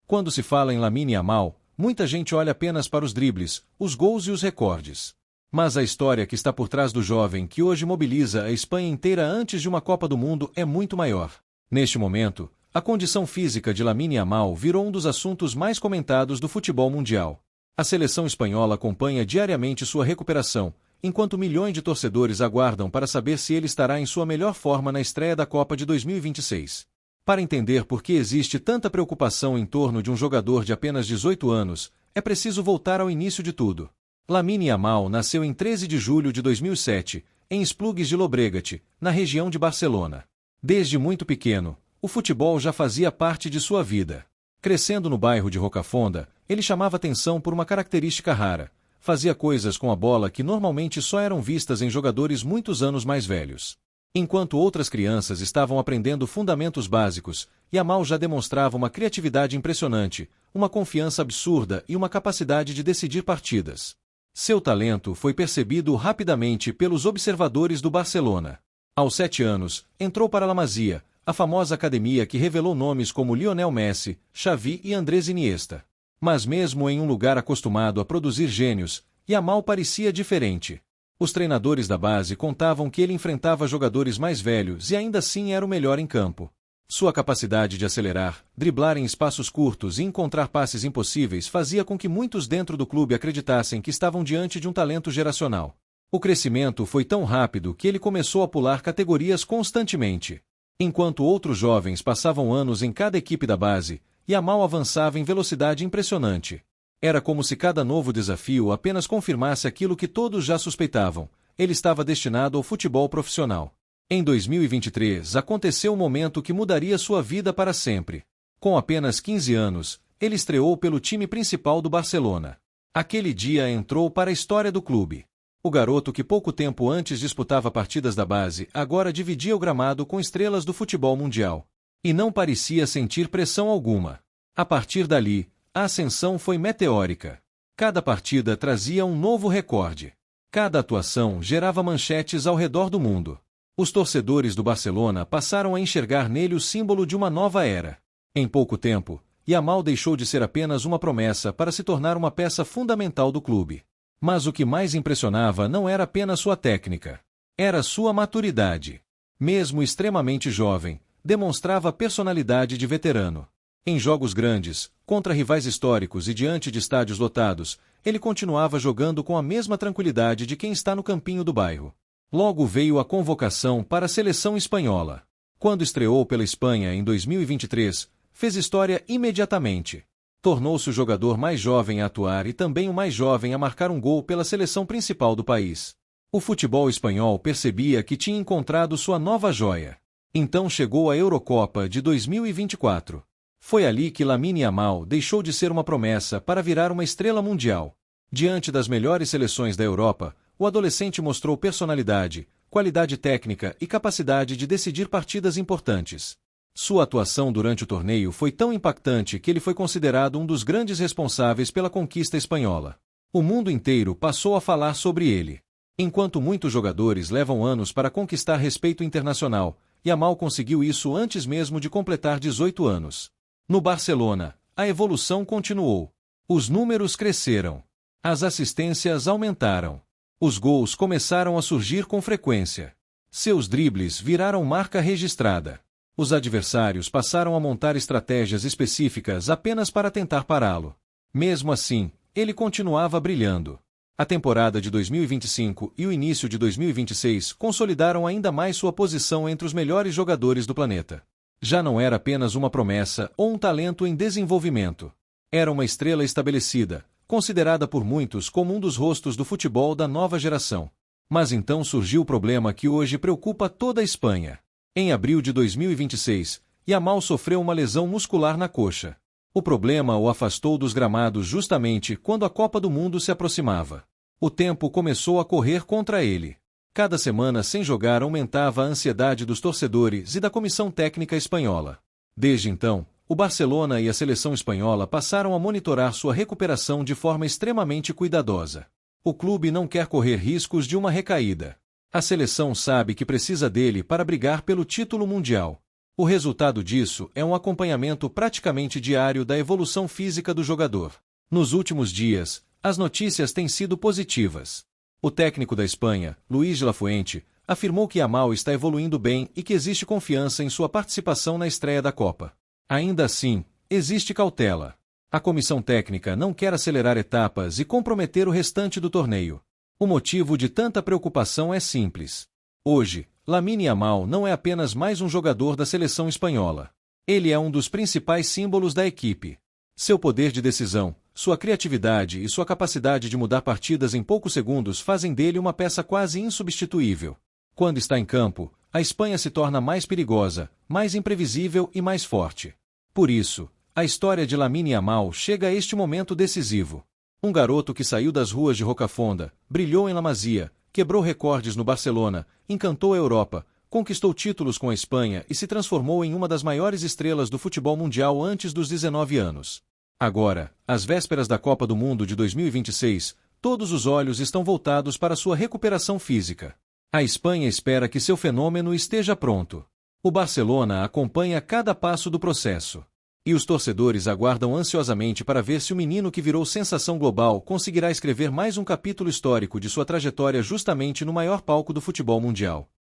Quando se fala em Lamine Yamal, muita gente olha apenas para os dribles, os gols e os recordes. Mas a história que está por trás do jovem que hoje mobiliza a Espanha inteira antes de uma Copa do Mundo é muito maior. Neste momento, a condição física de Lamine Yamal virou um dos assuntos mais comentados do futebol mundial. A seleção espanhola acompanha diariamente sua recuperação, enquanto milhões de torcedores aguardam para saber se ele estará em sua melhor forma na estreia da Copa de 2026. Para entender por que existe tanta preocupação em torno de um jogador de apenas 18 anos, é preciso voltar ao início de tudo. Lamine Yamal nasceu em 13 de julho de 2007, em Esplugues de Llobregat, na região de Barcelona. Desde muito pequeno, o futebol já fazia parte de sua vida. Crescendo no bairro de Rocafonda, ele chamava atenção por uma característica rara: fazia coisas com a bola que normalmente só eram vistas em jogadores muitos anos mais velhos. Enquanto outras crianças estavam aprendendo fundamentos básicos, Yamal já demonstrava uma criatividade impressionante, uma confiança absurda e uma capacidade de decidir partidas. Seu talento foi percebido rapidamente pelos observadores do Barcelona. Aos 7 anos, entrou para La Masia, a famosa academia que revelou nomes como Lionel Messi, Xavi e Andrés Iniesta. Mas mesmo em um lugar acostumado a produzir gênios, Yamal parecia diferente. Os treinadores da base contavam que ele enfrentava jogadores mais velhos e ainda assim era o melhor em campo. Sua capacidade de acelerar, driblar em espaços curtos e encontrar passes impossíveis fazia com que muitos dentro do clube acreditassem que estavam diante de um talento geracional. O crescimento foi tão rápido que ele começou a pular categorias constantemente. Enquanto outros jovens passavam anos em cada equipe da base, Yamal avançava em velocidade impressionante. Era como se cada novo desafio apenas confirmasse aquilo que todos já suspeitavam: ele estava destinado ao futebol profissional. Em 2023 aconteceu um momento que mudaria sua vida para sempre. Com apenas 15 anos, ele estreou pelo time principal do Barcelona. Aquele dia entrou para a história do clube. O garoto que pouco tempo antes disputava partidas da base agora dividia o gramado com estrelas do futebol mundial. E não parecia sentir pressão alguma. A partir dali, a ascensão foi meteórica. Cada partida trazia um novo recorde. Cada atuação gerava manchetes ao redor do mundo. Os torcedores do Barcelona passaram a enxergar nele o símbolo de uma nova era. Em pouco tempo, Yamal deixou de ser apenas uma promessa para se tornar uma peça fundamental do clube. Mas o que mais impressionava não era apenas sua técnica. Era sua maturidade. Mesmo extremamente jovem, demonstrava personalidade de veterano. Em jogos grandes, contra rivais históricos e diante de estádios lotados, ele continuava jogando com a mesma tranquilidade de quem está no campinho do bairro. Logo veio a convocação para a seleção espanhola. Quando estreou pela Espanha em 2023, fez história imediatamente. Tornou-se o jogador mais jovem a atuar e também o mais jovem a marcar um gol pela seleção principal do país. O futebol espanhol percebia que tinha encontrado sua nova joia. Então chegou a Eurocopa de 2024. Foi ali que Lamine Yamal deixou de ser uma promessa para virar uma estrela mundial. Diante das melhores seleções da Europa, o adolescente mostrou personalidade, qualidade técnica e capacidade de decidir partidas importantes. Sua atuação durante o torneio foi tão impactante que ele foi considerado um dos grandes responsáveis pela conquista espanhola. O mundo inteiro passou a falar sobre ele. Enquanto muitos jogadores levam anos para conquistar respeito internacional, Yamal conseguiu isso antes mesmo de completar 18 anos. No Barcelona, a evolução continuou. Os números cresceram. As assistências aumentaram. Os gols começaram a surgir com frequência. Seus dribles viraram marca registrada. Os adversários passaram a montar estratégias específicas apenas para tentar pará-lo. Mesmo assim, ele continuava brilhando. A temporada de 2025 e o início de 2026 consolidaram ainda mais sua posição entre os melhores jogadores do planeta. Já não era apenas uma promessa ou um talento em desenvolvimento. Era uma estrela estabelecida, considerada por muitos como um dos rostos do futebol da nova geração. Mas então surgiu o problema que hoje preocupa toda a Espanha. Em abril de 2026, Yamal sofreu uma lesão muscular na coxa. O problema o afastou dos gramados justamente quando a Copa do Mundo se aproximava. O tempo começou a correr contra ele. Cada semana sem jogar aumentava a ansiedade dos torcedores e da comissão técnica espanhola. Desde então, o Barcelona e a seleção espanhola passaram a monitorar sua recuperação de forma extremamente cuidadosa. O clube não quer correr riscos de uma recaída. A seleção sabe que precisa dele para brigar pelo título mundial. O resultado disso é um acompanhamento praticamente diário da evolução física do jogador. Nos últimos dias, as notícias têm sido positivas. O técnico da Espanha, Luís de la Fuente, afirmou que Yamal está evoluindo bem e que existe confiança em sua participação na estreia da Copa. Ainda assim, existe cautela. A comissão técnica não quer acelerar etapas e comprometer o restante do torneio. O motivo de tanta preocupação é simples. Hoje, Lamine Yamal não é apenas mais um jogador da seleção espanhola. Ele é um dos principais símbolos da equipe. Seu poder de decisão, sua criatividade e sua capacidade de mudar partidas em poucos segundos fazem dele uma peça quase insubstituível. Quando está em campo, a Espanha se torna mais perigosa, mais imprevisível e mais forte. Por isso, a história de Lamine Yamal chega a este momento decisivo. Um garoto que saiu das ruas de Rocafonda, brilhou em La Masia, quebrou recordes no Barcelona, encantou a Europa, conquistou títulos com a Espanha e se transformou em uma das maiores estrelas do futebol mundial antes dos 19 anos. Agora, às vésperas da Copa do Mundo de 2026, todos os olhos estão voltados para sua recuperação física. A Espanha espera que seu fenômeno esteja pronto. O Barcelona acompanha cada passo do processo. E os torcedores aguardam ansiosamente para ver se o menino que virou sensação global conseguirá escrever mais um capítulo histórico de sua trajetória justamente no maior palco do futebol mundial.